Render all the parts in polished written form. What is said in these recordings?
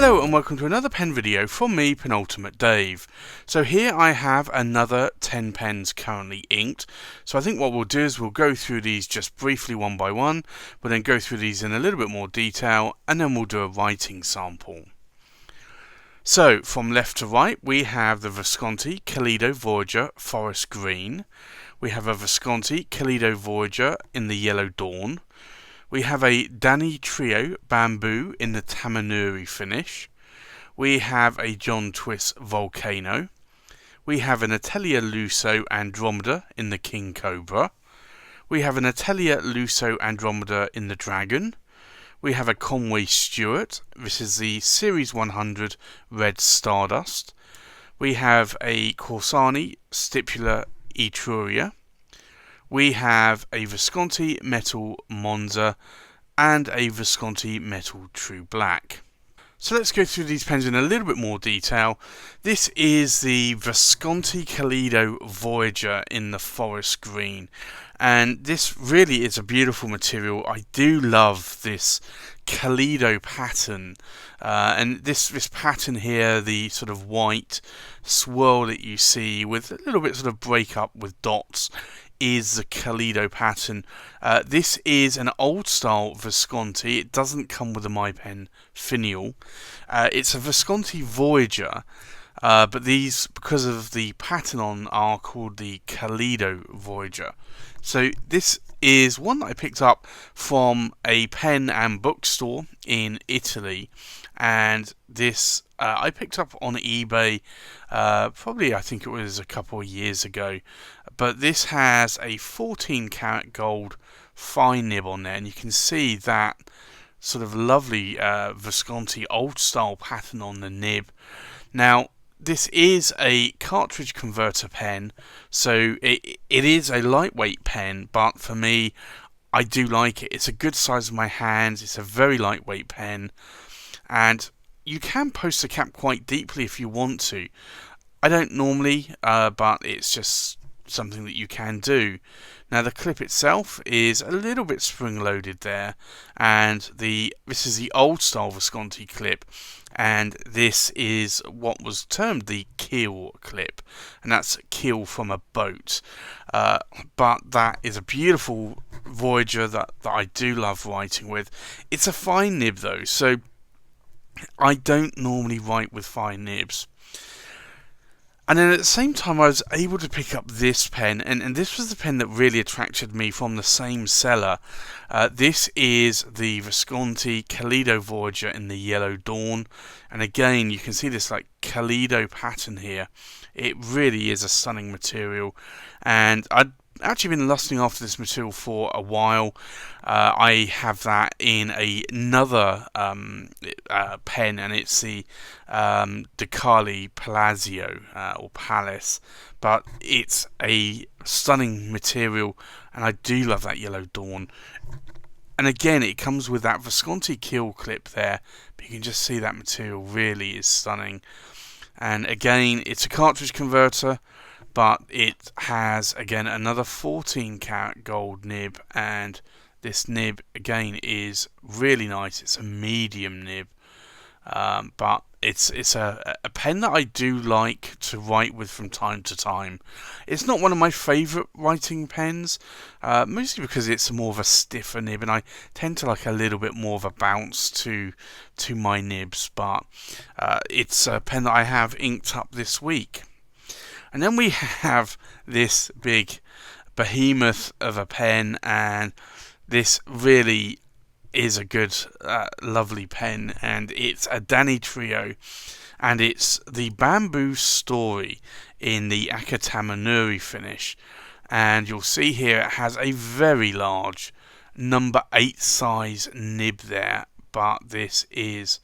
Hello and welcome to another pen video from me, Penultimate Dave. So here I have another 10 pens currently inked. So I think what we'll do is we'll go through these just briefly one by one, but then go through these in a little bit more detail, and then we'll do a writing sample. So from left to right we have the Visconti Kaleido Voyager Forest Green. We have a Visconti Kaleido Voyager in the Yellow Dawn. We have a Danny Trio Bamboo in the Tamanuri finish. We have a John Twist Volcano. We have an Atelier Lusso Andromeda in the King Cobra. We have an Atelier Lusso Andromeda in the Dragon. We have a Conway Stewart. This is the Series 100 Red Stardust. We have a Corsani Stipula Etruria. We have a Visconti Metal Monza and a Visconti Metal True Black. So let's go through these pens in a little bit more detail. This is the Visconti Kaleido Voyager in the Forest Green, and this really is a beautiful material. I do love this Kaleido pattern, and this pattern here, the sort of white swirl that you see with a little bit sort of break up with dots, is the Kaleido pattern. This is an old style Visconti. It doesn't come with a My Pen finial. It's a Visconti Voyager, but these, because of the pattern on, are called the Kaleido Voyager. So this is one that I picked up from a pen and bookstore in Italy, and this I picked up on eBay probably, I think it was a couple of years ago. But this has a 14 karat gold fine nib on there, and you can see that sort of lovely Visconti old style pattern on the nib. Now this is a cartridge converter pen, so it is a lightweight pen, but for me, I do like it. It's a good size of my hands. It's a very lightweight pen, and you can post the cap quite deeply if you want to. I don't normally, but it's just something that you can do. Now the clip itself is a little bit spring loaded there, and this is the old style Visconti clip, and this is what was termed the keel clip, and that's keel from a boat. But that is a beautiful Voyager that I do love writing with. It's a fine nib though, so I don't normally write with fine nibs. And then at the same time I was able to pick up this pen, and this was the pen that really attracted me from the same seller. This is the Visconti Kaleido Voyager in the Yellow Dawn, and again you can see this like Kaleido pattern here. It really is a stunning material, and I'd actually been lusting after this material for a while. I have that in another pen, and it's the Decali Palazzo or Palace, but it's a stunning material, and I do love that Yellow Dawn. And again, it comes with that Visconti keel clip there, but you can just see that material really is stunning. And again, it's a cartridge converter, but it has again another 14 karat gold nib, and this nib again is really nice. It's a medium nib, but it's a pen that I do like to write with from time to time. It's not one of my favourite writing pens, mostly because it's more of a stiffer nib, and I tend to like a little bit more of a bounce to my nibs, but it's a pen that I have inked up this week. And then we have this big behemoth of a pen, and this really is a good, lovely pen, and it's a Danny Trio, and it's the Bamboo Story in the Akatamanuri finish. And you'll see here it has a very large number 8 size nib there, but this is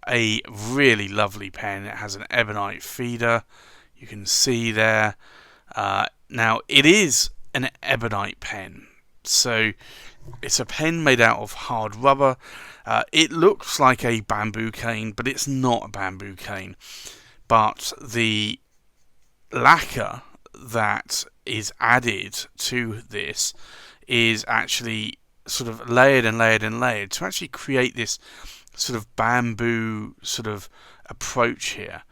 a really lovely pen. It has an ebonite feeder. You can see there. Now it is an ebonite pen, so it's a pen made out of hard rubber. It looks like a bamboo cane, but it's not a bamboo cane. But the lacquer that is added to this is actually sort of layered and layered and layered to actually create this sort of bamboo sort of approach here.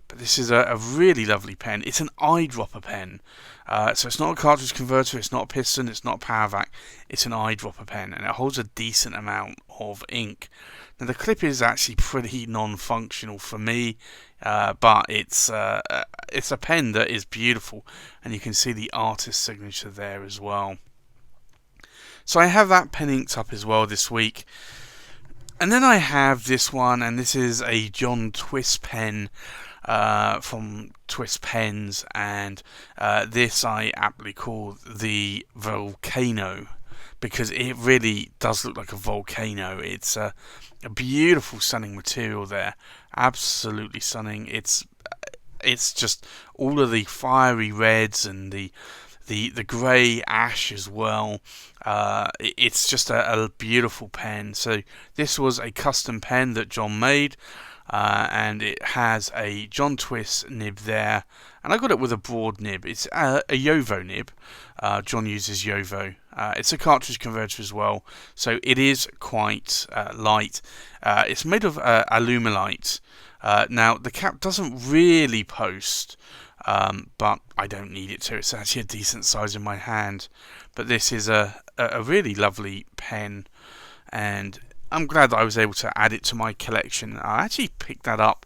But this is a really lovely pen. It's an eyedropper pen. So it's not a cartridge converter, it's not a piston, it's not a power vac. It's an eyedropper pen, and it holds a decent amount of ink. Now the clip is actually pretty non-functional for me, but it's a pen that is beautiful, and you can see the artist's signature there as well. So I have that pen inked up as well this week. And then I have this one, and this is a John Twist pen from Twist Pens, and this I aptly call the Volcano, because it really does look like a volcano. It's a beautiful, stunning material there, absolutely stunning. It's just all of the fiery reds and the grey ash as well. It's just a beautiful pen. So this was a custom pen that John made, and it has a John Twist nib there, and I got it with a broad nib. It's a Yovo nib. John uses Yovo. It's a cartridge converter as well, so it is quite light. It's made of alumilite. Now the cap doesn't really post, but I don't need it to. It's actually a decent size in my hand. But this is a really lovely pen, and I'm glad that I was able to add it to my collection. I actually picked that up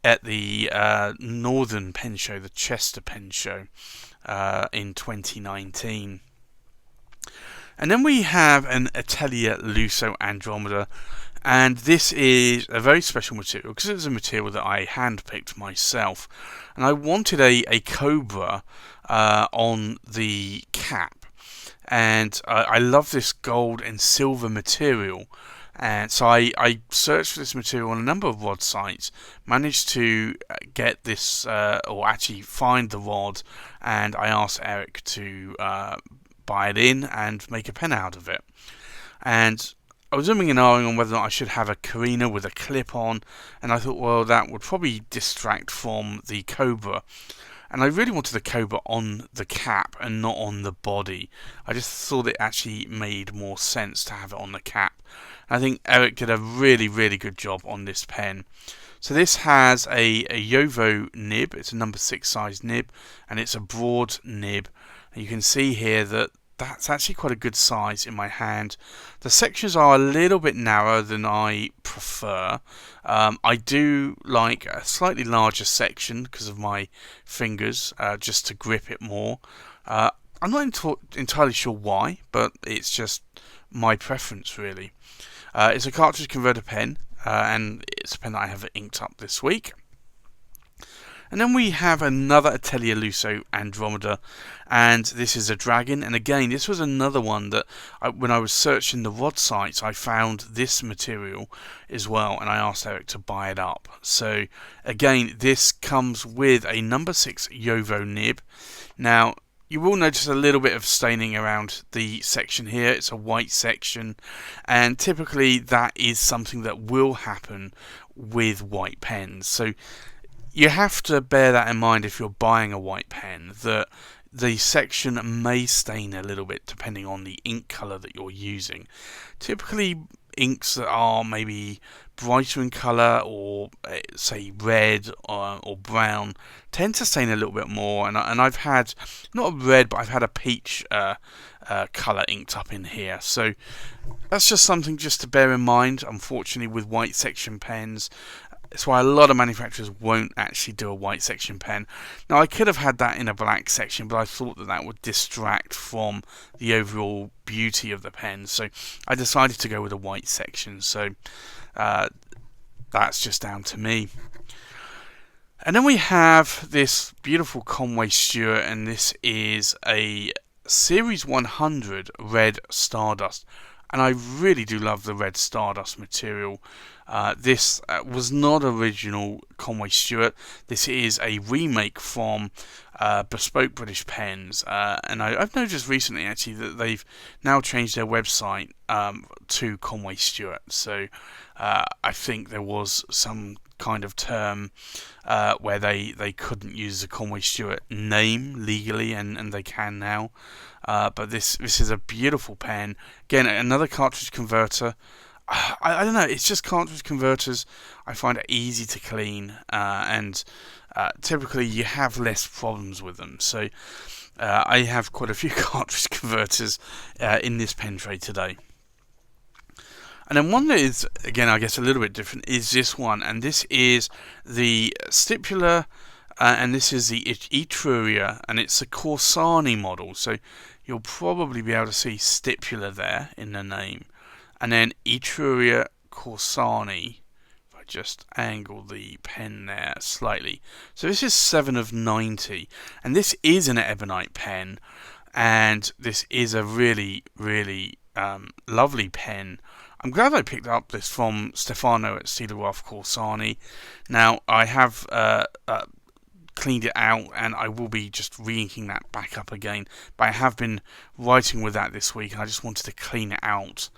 at the Northern Pen Show, the Chester Pen Show, in 2019. And then we have an Atelier Lusso Andromeda, and this is a very special material because it's a material that I handpicked myself, and I wanted a cobra on the cap, and I love this gold and silver material. And so I searched for this material on a number of rod sites, managed to get this, or actually find the rod, and I asked Eric to buy it in and make a pen out of it. And I was umming and ahhing on whether or not I should have a carina with a clip on, and I thought, well, that would probably distract from the Cobra. And I really wanted the Cobra on the cap and not on the body. I just thought it actually made more sense to have it on the cap. I think Eric did a really, really good job on this pen. So this has a Yovo nib. It's a number 6 size nib, and it's a broad nib. And you can see here that that's actually quite a good size in my hand. The sections are a little bit narrower than I prefer. I do like a slightly larger section because of my fingers, just to grip it more. I'm not entirely sure why, but it's just my preference really. It's a cartridge converter pen, and it's a pen that I have inked up this week. And then we have another Atelier Lusso Andromeda, and this is a dragon. And again, this was another one that when I was searching the rod sites, I found this material as well, and I asked Eric to buy it up. So again, this comes with a number 6 Yovo nib. Now, you will notice a little bit of staining around the section here. It's a white section, and typically that is something that will happen with white pens. So you have to bear that in mind if you're buying a white pen, that the section may stain a little bit depending on the ink colour that you're using. Typically inks that are maybe brighter in colour, or say red or brown, tend to stain a little bit more, and I've had not a red, but I've had a peach colour inked up in here. So that's just something just to bear in mind, unfortunately, with white section pens. That's why a lot of manufacturers won't actually do a white section pen. Now, I could have had that in a black section, but I thought that that would distract from the overall beauty of the pen. So I decided to go with a white section. So that's just down to me. And then we have this beautiful Conway Stewart, and this is a Series 100 Red Stardust. And I really do love the Red Stardust material. This was not original Conway Stewart. This is a remake from Bespoke British Pens. And I've noticed recently, actually, that they've now changed their website to Conway Stewart. So I think there was some kind of term where they couldn't use the Conway Stewart name legally, and they can now. But this is a beautiful pen. Again, another cartridge converter. I don't know, it's just cartridge converters. I find it easy to clean, and typically you have less problems with them. So I have quite a few cartridge converters in this pen tray today. And then one that is, again, I guess a little bit different is this one, and this is the Stipular, and this is the Etruria, and it's a Corsani model, so you'll probably be able to see Stipular there in the name. And then Etruria Corsani, if I just angle the pen there slightly. So this is 7 of 90, and this is an ebonite pen, and this is a really, really lovely pen. I'm glad I picked up this from Stefano at Stylograph Corsani. Now, I have cleaned it out, and I will be just re-inking that back up again. But I have been writing with that this week, and I just wanted to clean it out.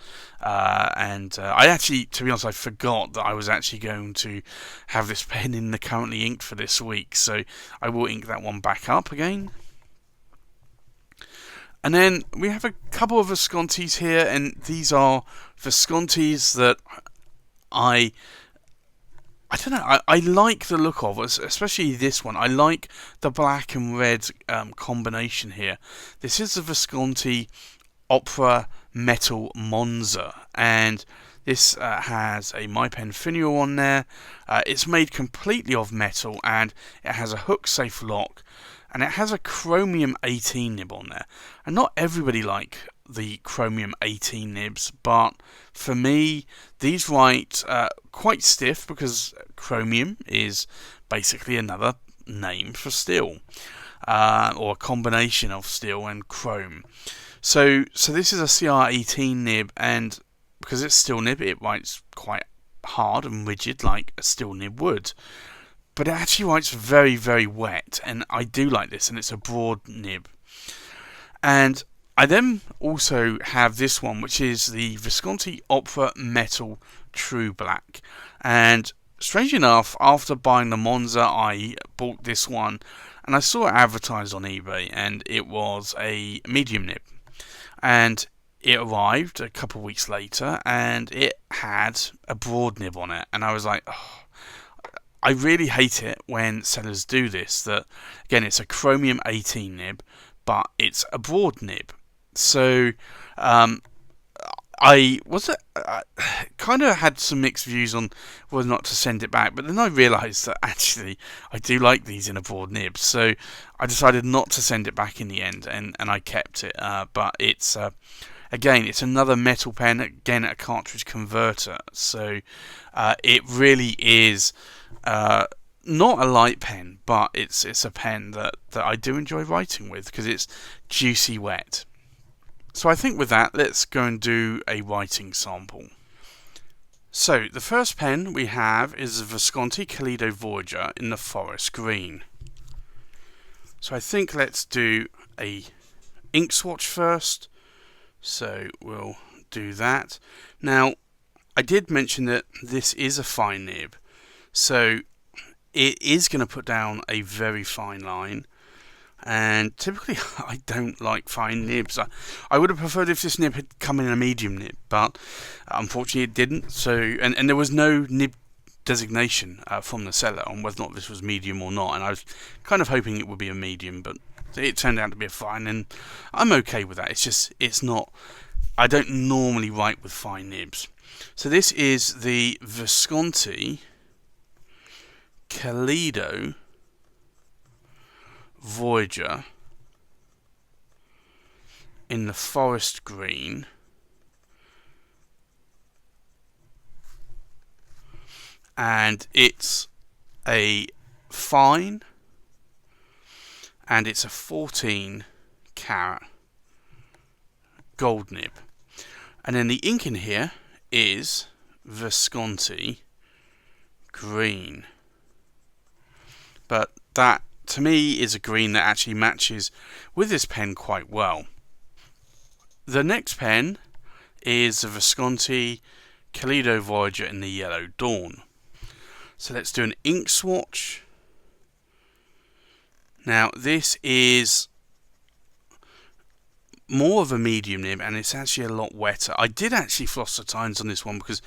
I actually, to be honest, I forgot that I was actually going to have this pen in the currently inked for this week. So I will ink that one back up again. And then we have a couple of Viscontis here, and these are Viscontis that I don't know, I like the look of, especially this one. I like the black and red combination here. This is the Visconti Opera Metal Monza, and this has a My Pen finial on there. It's made completely of metal, and it has a hook safe lock, and it has a chromium 18 nib on there. And not everybody like the chromium 18 nibs, but for me, these write quite stiff, because chromium is basically another name for steel, or a combination of steel and chrome. So this is a CR18 nib, and because it's steel nib, it writes quite hard and rigid like a steel nib would. But it actually writes very, very wet, and I do like this, and it's a broad nib. And I then also have this one, which is the Visconti Opera Metal True Black. And strangely enough, after buying the Monza, I bought this one, and I saw it advertised on eBay, and it was a medium nib. And it arrived a couple of weeks later, and it had a broad nib on it, and I was like, oh, I really hate it when sellers do this. That, again, it's a chromium 18 nib, but it's a broad nib. So I kind of had some mixed views on whether or not to send it back, but then I realised that actually I do like these in a broad nib, so I decided not to send it back in the end, and I kept it. But it's again, it's another metal pen, again a cartridge converter, so it really is not a light pen, but it's a pen that I do enjoy writing with, because it's juicy wet. So I think with that, let's go and do a writing sample. So the first pen we have is the Visconti Kaleido Voyager in the forest green. So I think let's do a ink swatch first. So we'll do that. Now, I did mention that this is a fine nib, so it is going to put down a very fine line. And typically I don't like fine nibs. I would have preferred if this nib had come in a medium nib, but unfortunately it didn't. So and there was no nib designation from the seller on whether or not this was medium or not, and I was kind of hoping it would be a medium, but it turned out to be a fine, and I'm okay with that. It's not, I don't normally write with fine nibs. So this is the Visconti Kaleido Voyager in the forest green, and it's a fine, and it's a 14 carat gold nib, and then the ink in here is Visconti green, but that to me is a green that actually matches with this pen quite well. The next pen is the Visconti Kaleido Voyager in the Yellow Dawn. So let's do an ink swatch. Now this is more of a medium nib, and it's actually a lot wetter. I did actually floss the tines on this one because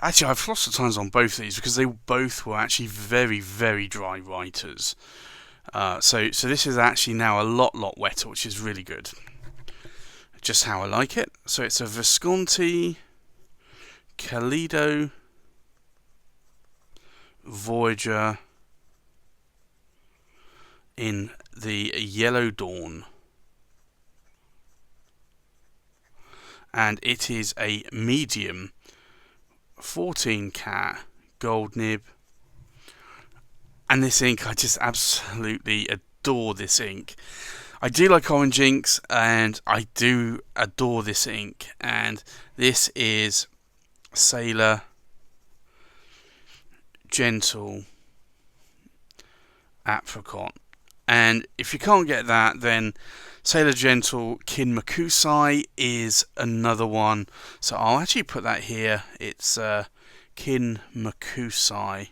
actually I've flossed the tines on both of these because they both were actually very, very dry writers. So this is actually now a lot wetter, which is really good. Just how I like it. So it's a Visconti Kaleido Voyager in the Yellow Dawn. And it is a medium 14 cat gold nib. And this ink, I just absolutely adore this ink. I do like orange inks, and I do adore this ink. And this is Sailor Gentle Apricot. And if you can't get that, then Sailor Gentle Kinmakusai is another one. So I'll actually put that here. It's Kinmakusai.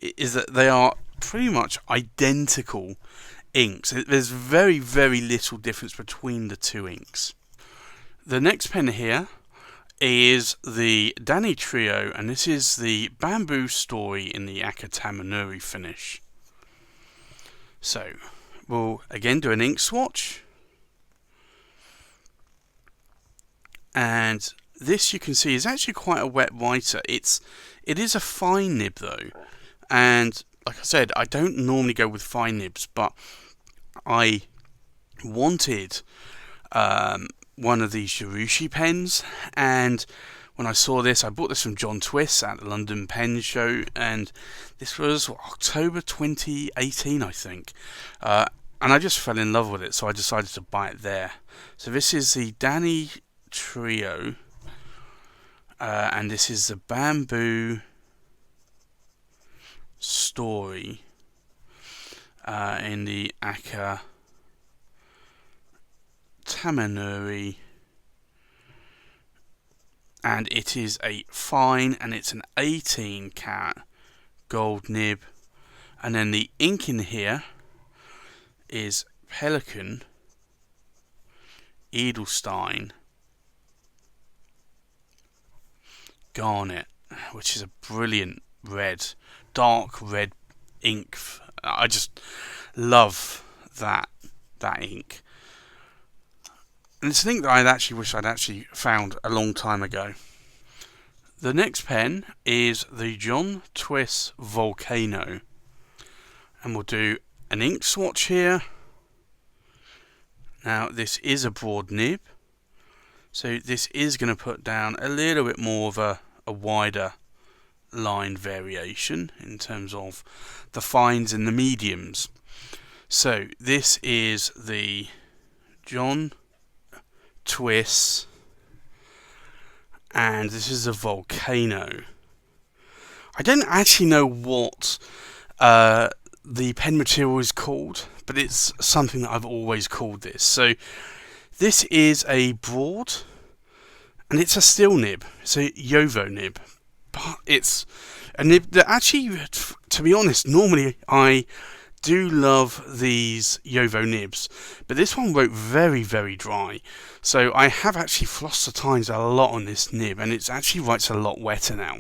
Is that they are pretty much identical inks. There's very, very little difference between the two inks. The next pen here is the Danny Trio, and this is the Bamboo Story in the Akatamanuri finish. So we'll again do an ink swatch, and this you can see is actually quite a wet writer. It is a fine nib though, and like I said, I don't normally go with fine nibs, but I wanted one of these Urushi pens, and when I saw this, I bought this from John Twiss at the London Pen Show, and this was October 2018, I think. And I just fell in love with it, so I decided to buy it there. So this is the Danny Trio, and this is the Bamboo Story in the Akatamanuri. And it is a fine, and it's an 18 cat gold nib. And then the ink in here is Pelican Edelstein Garnet, which is a brilliant red, dark red ink. I just love that ink. And it's an ink that I actually wish I'd actually found a long time ago. The next pen is the John Twiss Volcano. And we'll do an ink swatch here. Now this is a broad nib, so this is going to put down a little bit more of a wider line variation in terms of the fines and the mediums. So this is the John Twiss, and this is a Volcano. I don't actually know what the pen material is called, but it's something that I've always called this. So this is a broad, and it's a steel nib. It's a Yovo nib, but it's a nib that actually, to be honest, normally I do love these Yovo nibs, but this one wrote very, very dry. So I have actually flossed the tines a lot on this nib, and it actually writes a lot wetter now.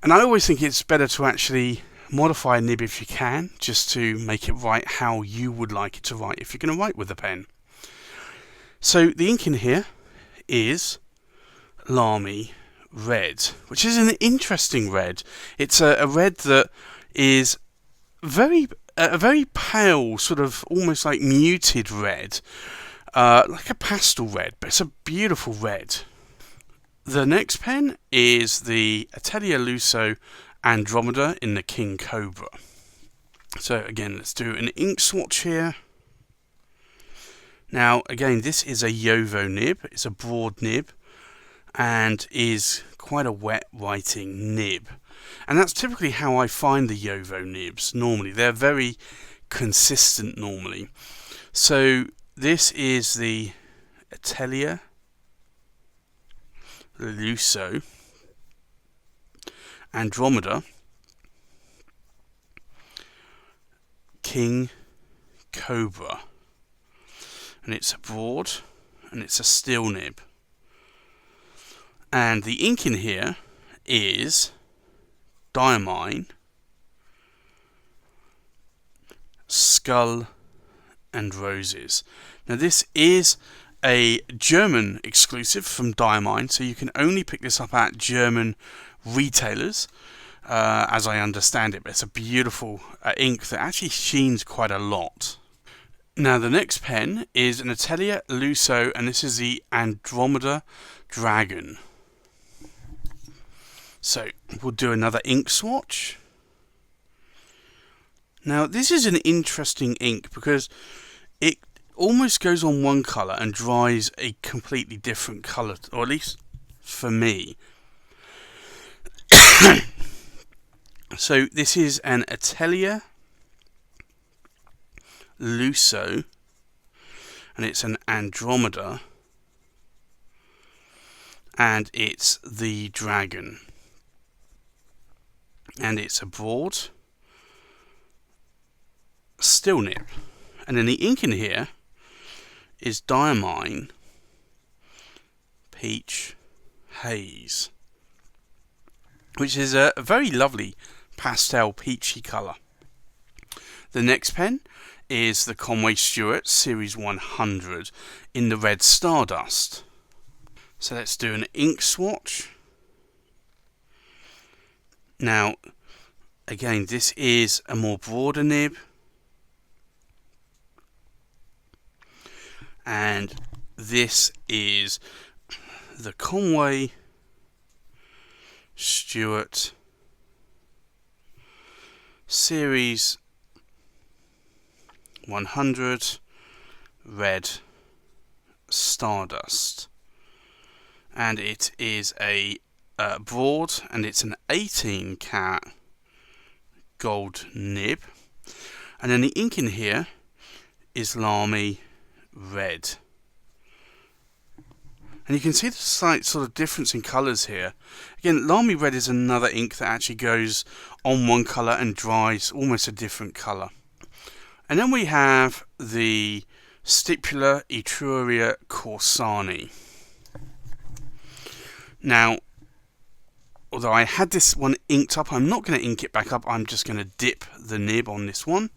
And I always think it's better to actually modify a nib if you can, just to make it write how you would like it to write if you're going to write with a pen. So the ink in here is Lamy Red, which is an interesting red. It's a red that is a very pale, sort of almost like muted red, like a pastel red, but it's a beautiful red. The next pen is the Atelier Lusso Andromeda in the King Cobra. So again, let's do an ink swatch here. Now again, this is a Yovo nib. It's a broad nib and is quite a wet writing nib. And that's typically how I find the Yovo nibs normally. They're very consistent normally. So this is the Atelier Lusso Andromeda King Cobra. And it's a broad and it's a steel nib. And the ink in here is Diamine, Skull and Roses. Now this is a German exclusive from Diamine, so you can only pick this up at German retailers, as I understand it. But it's a beautiful ink that actually sheens quite a lot. Now the next pen is an Atelier Lusso, and this is the Andromeda Dragon. So we'll do another ink swatch. Now this is an interesting ink because it almost goes on one colour and dries a completely different colour, or at least for me. So this is an Atelier Lusso, and it's an Andromeda, and it's the Dragon, and it's a broad steel nib. And then the ink in here is Diamine Peach Haze, which is a very lovely pastel peachy colour. The next pen is the Conway Stewart Series 100 in the red Stardust. So let's do an ink swatch. Now, again, this is a more broader nib, and this is the Conway Stewart Series 100 red Stardust, and it is a broad, and it's an 18 karat gold nib. And then the ink in here is Lamy Red, and you can see the slight sort of difference in colours here. Again, Lamy Red is another ink that actually goes on one colour and dries almost a different colour. And then we have the Stipula Etruria Corsani. Now, although I had this one inked up, I'm not going to ink it back up. I'm just going to dip the nib on this one.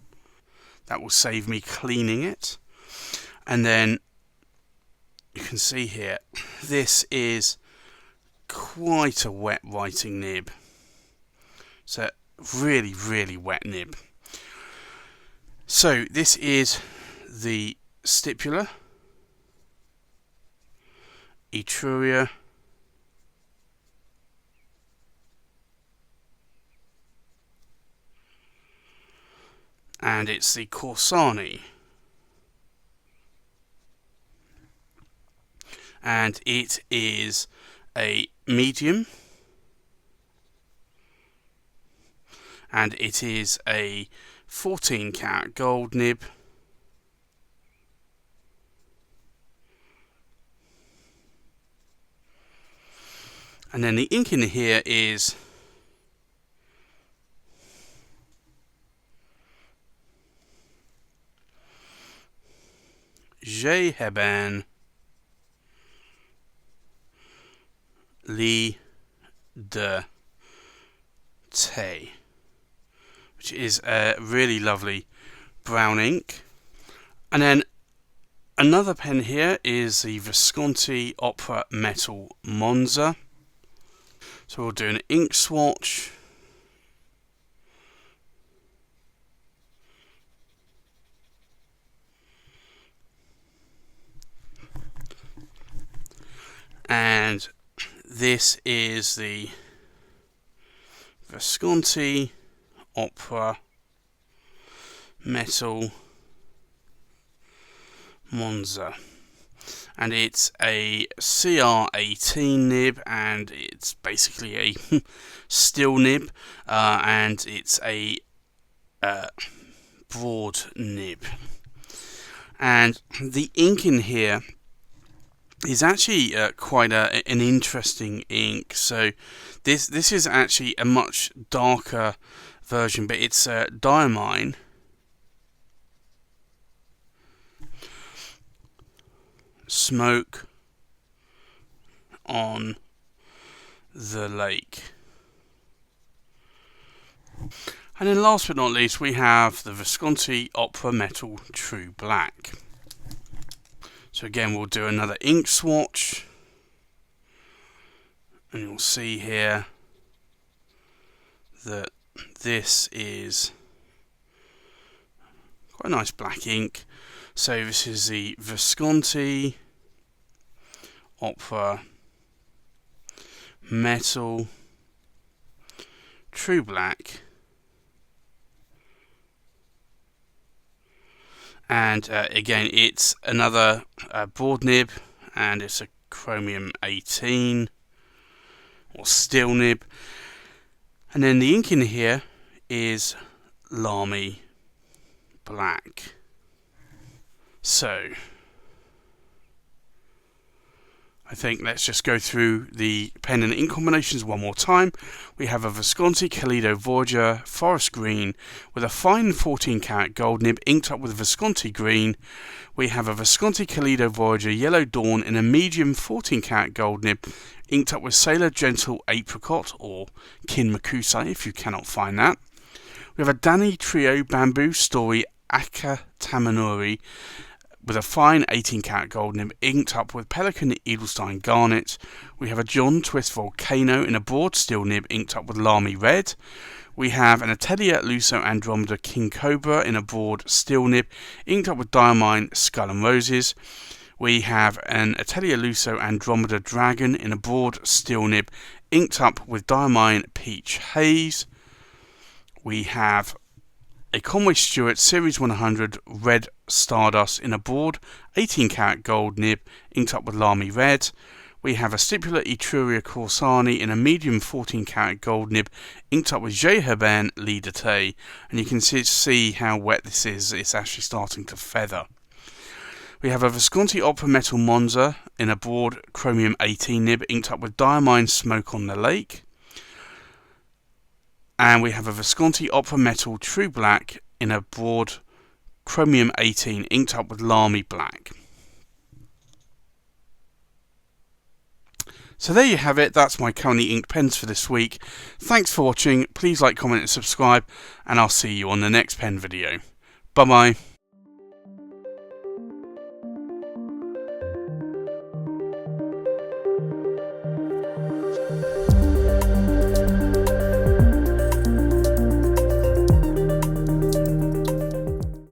That will save me cleaning it. And then you can see here, this is quite a wet writing nib. So really, really wet nib. So this is the Stipula Etruria and it's the Corsani, and it is a medium, and it is a 14 karat gold nib, and then the ink in here is Jeheben Li de Te, which is a really lovely brown ink. And then another pen here is the Visconti Opera Metal Monza. So we'll do an ink swatch. And this is the Visconti Opera Metal Monza, and it's a CR18 nib, and it's basically a steel nib, and it's a broad nib. And the ink in here is actually quite an interesting ink. So this is actually a much darker version, but it's smoke on the lake. And then last but not least, we have the Visconti Opera Metal True Black. So again, we'll do another ink swatch. And you'll see here that this is quite a nice black ink. So this is the Visconti Opera Metal True Black. And again, it's another board nib, and it's a chromium 18 or steel nib. And then the ink in here is Lamy Black. So I think let's just go through the pen and ink combinations one more time. We have a Visconti Kaleido Voyager Forest Green with a fine 14 karat gold nib inked up with Visconti Green. We have a Visconti Kaleido Voyager Yellow Dawn in a medium 14 karat gold nib inked up with Sailor Gentle Apricot or Kinmakusei if you cannot find that. We have a Danny Trio Bamboo Story Akatamanori with a fine 18 karat gold nib inked up with Pelican Edelstein Garnet. We have a John Twist Volcano in a broad steel nib inked up with Lamy Red. We have an Atelier Luso Andromeda King Cobra in a broad steel nib inked up with Diamine Skull and Roses. We have an Atelier Luso Andromeda Dragon in a broad steel nib inked up with Diamine Peach Haze. We have a Conway Stewart Series 100 Red Stardust in a broad 18 karat gold nib inked up with Lamy Red. We have a Stipula Etruria Corsani in a medium 14 karat gold nib inked up with J. Herbin Lidate. And you can see how wet this is. It's actually starting to feather. We have a Visconti Opera Metal Monza in a broad chromium 18 nib inked up with Diamine Smoke on the Lake. And we have a Visconti Opera Metal True Black in a broad chromium 18 inked up with Lamy Black. So there you have it, that's my currently inked pens for this week. Thanks for watching, please like, comment and subscribe, and I'll see you on the next pen video. Bye bye.